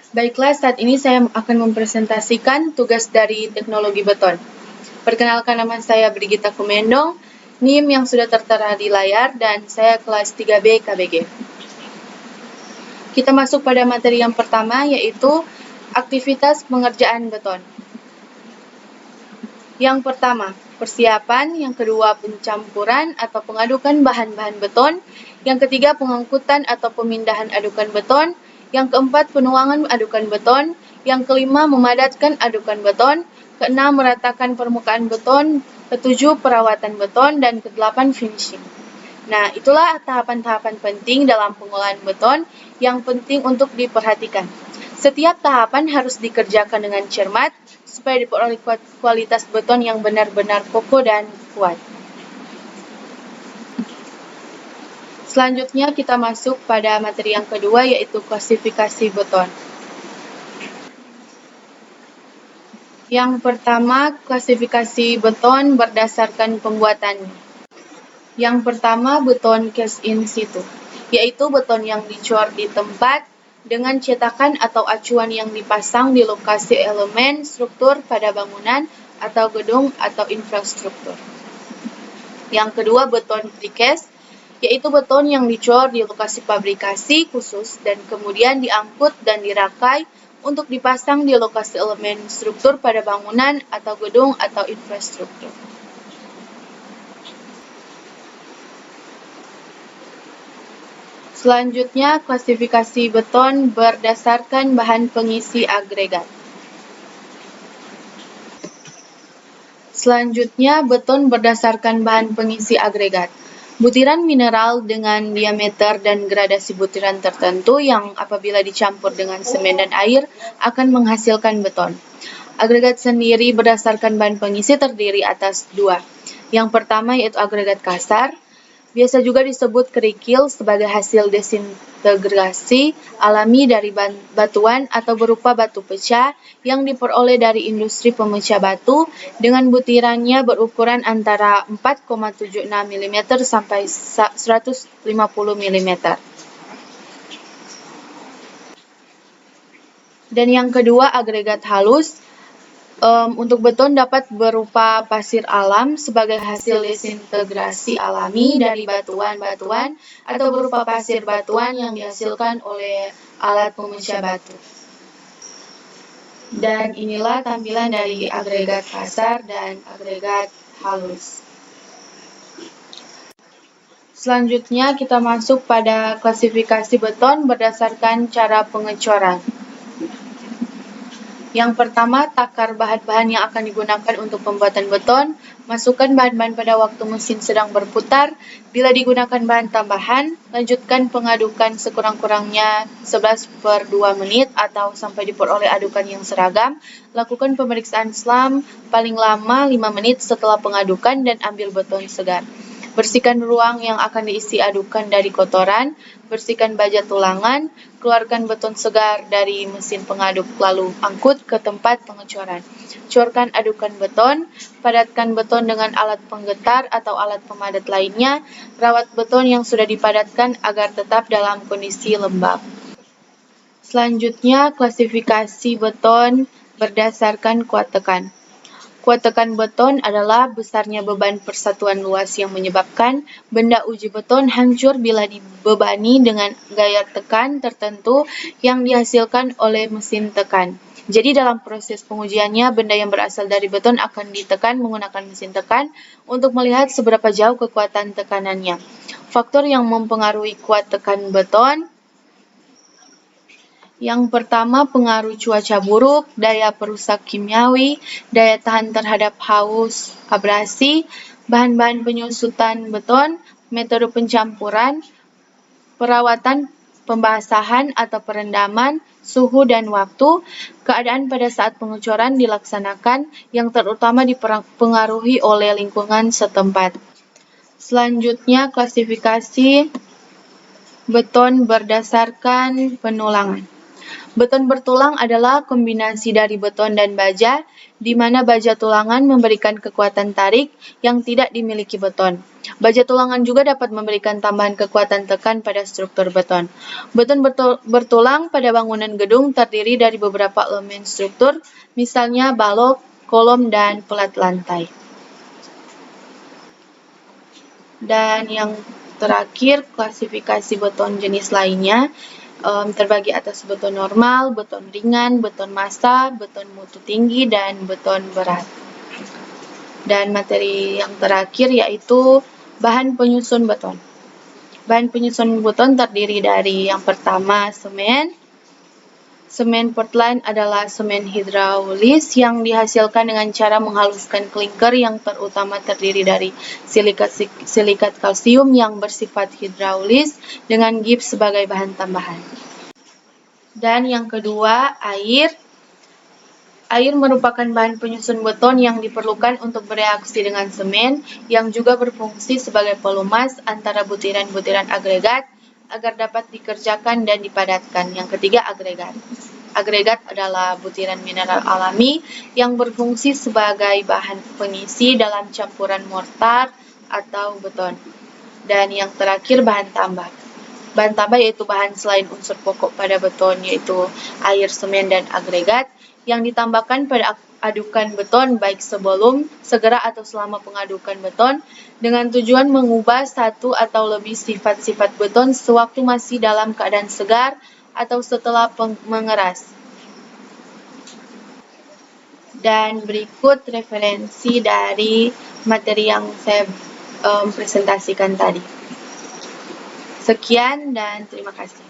Baiklah, saat ini saya akan mempresentasikan tugas dari teknologi beton. Perkenalkan, nama saya Brigita Kumendong, NIM yang sudah tertera di layar, dan saya kelas 3B KBG. Kita masuk pada materi yang pertama, yaitu aktivitas pengerjaan beton. Yang pertama, persiapan. Yang kedua, pencampuran atau pengadukan bahan-bahan beton. Yang ketiga, pengangkutan atau pemindahan adukan beton. Yang keempat, penuangan adukan beton. Yang kelima, memadatkan adukan beton. Keenam, meratakan permukaan beton. Ketujuh, perawatan beton. Dan kedelapan, finishing. Nah, itulah tahapan-tahapan penting dalam pengolahan beton yang penting untuk diperhatikan. Setiap tahapan harus dikerjakan dengan cermat supaya diperoleh kualitas beton yang benar-benar kokoh dan kuat. Selanjutnya kita masuk pada materi yang kedua, yaitu klasifikasi beton. Yang pertama, klasifikasi beton berdasarkan pembuatannya. Yang pertama, beton cast in situ, yaitu beton yang dicor di tempat dengan cetakan atau acuan yang dipasang di lokasi elemen struktur pada bangunan atau gedung atau infrastruktur. Yang kedua, beton precast, yaitu beton yang dicor di lokasi fabrikasi khusus dan kemudian diangkut dan dirakai untuk dipasang di lokasi elemen struktur pada bangunan atau gedung atau infrastruktur. Selanjutnya, klasifikasi beton berdasarkan bahan pengisi agregat. Selanjutnya, beton berdasarkan bahan pengisi agregat. Butiran mineral dengan diameter dan gradasi butiran tertentu yang apabila dicampur dengan semen dan air akan menghasilkan beton. Agregat sendiri berdasarkan bahan pengisi terdiri atas dua. Yang pertama yaitu agregat kasar, biasa juga disebut kerikil sebagai hasil desintegrasi alami dari batuan atau berupa batu pecah yang diperoleh dari industri pemecah batu dengan butirannya berukuran antara 4,76 mm sampai 150 mm. Dan yang kedua, agregat halus. Untuk beton dapat berupa pasir alam sebagai hasil desintegrasi alami dari batuan-batuan atau berupa pasir batuan yang dihasilkan oleh alat pemecah batu. Dan inilah tampilan dari agregat kasar dan agregat halus. Selanjutnya kita masuk pada klasifikasi beton berdasarkan cara pengecoran. Yang pertama, takar bahan-bahan yang akan digunakan untuk pembuatan beton. Masukkan bahan-bahan pada waktu mesin sedang berputar. Bila digunakan bahan tambahan, lanjutkan pengadukan sekurang-kurangnya 11/2 menit atau sampai diperoleh adukan yang seragam. Lakukan pemeriksaan SLAM paling lama 5 menit setelah pengadukan dan ambil beton segar. Bersihkan ruang yang akan diisi adukan dari kotoran, bersihkan baja tulangan, keluarkan beton segar dari mesin pengaduk lalu angkut ke tempat pengecoran. Corkan adukan beton, padatkan beton dengan alat penggetar atau alat pemadat lainnya, rawat beton yang sudah dipadatkan agar tetap dalam kondisi lembab. Selanjutnya, klasifikasi beton berdasarkan kuat tekan. Kuat tekan beton adalah besarnya beban persatuan luas yang menyebabkan benda uji beton hancur bila dibebani dengan gaya tekan tertentu yang dihasilkan oleh mesin tekan. Jadi dalam proses pengujiannya, benda yang berasal dari beton akan ditekan menggunakan mesin tekan untuk melihat seberapa jauh kekuatan tekanannya. Faktor yang mempengaruhi kuat tekan beton. Yang pertama, pengaruh cuaca buruk, daya perusak kimiawi, daya tahan terhadap haus, abrasi, bahan-bahan penyusutan beton, metode pencampuran, perawatan, pembasahan atau perendaman, suhu dan waktu, keadaan pada saat pengecoran dilaksanakan yang terutama dipengaruhi oleh lingkungan setempat. Selanjutnya, klasifikasi beton berdasarkan penulangan. Beton bertulang adalah kombinasi dari beton dan baja, di mana baja tulangan memberikan kekuatan tarik yang tidak dimiliki beton. Baja tulangan juga dapat memberikan tambahan kekuatan tekan pada struktur beton. Beton bertulang pada bangunan gedung terdiri dari beberapa elemen struktur, misalnya balok, kolom, dan pelat lantai. Dan yang terakhir, klasifikasi beton jenis lainnya terbagi atas beton normal, beton ringan, beton massa, beton mutu tinggi, dan beton berat. Dan materi yang terakhir yaitu bahan penyusun beton. Bahan penyusun beton terdiri dari yang pertama semen. Semen Portland adalah semen hidraulis yang dihasilkan dengan cara menghaluskan klinker yang terutama terdiri dari silikat kalsium yang bersifat hidraulis dengan gips sebagai bahan tambahan. Dan yang kedua, air. Air merupakan bahan penyusun beton yang diperlukan untuk bereaksi dengan semen yang juga berfungsi sebagai pelumas antara butiran-butiran agregat agar dapat dikerjakan dan dipadatkan. Yang ketiga, agregat. Agregat adalah butiran mineral alami yang berfungsi sebagai bahan pengisi dalam campuran mortar atau beton. Dan yang terakhir, bahan tambah. Bahan tambah yaitu bahan selain unsur pokok pada beton, yaitu air, semen, dan agregat yang ditambahkan pada adukan beton baik sebelum, segera, atau selama pengadukan beton dengan tujuan mengubah satu atau lebih sifat-sifat beton sewaktu masih dalam keadaan segar atau setelah mengeras. Dan berikut referensi dari materi yang saya presentasikan tadi. Sekian dan terima kasih.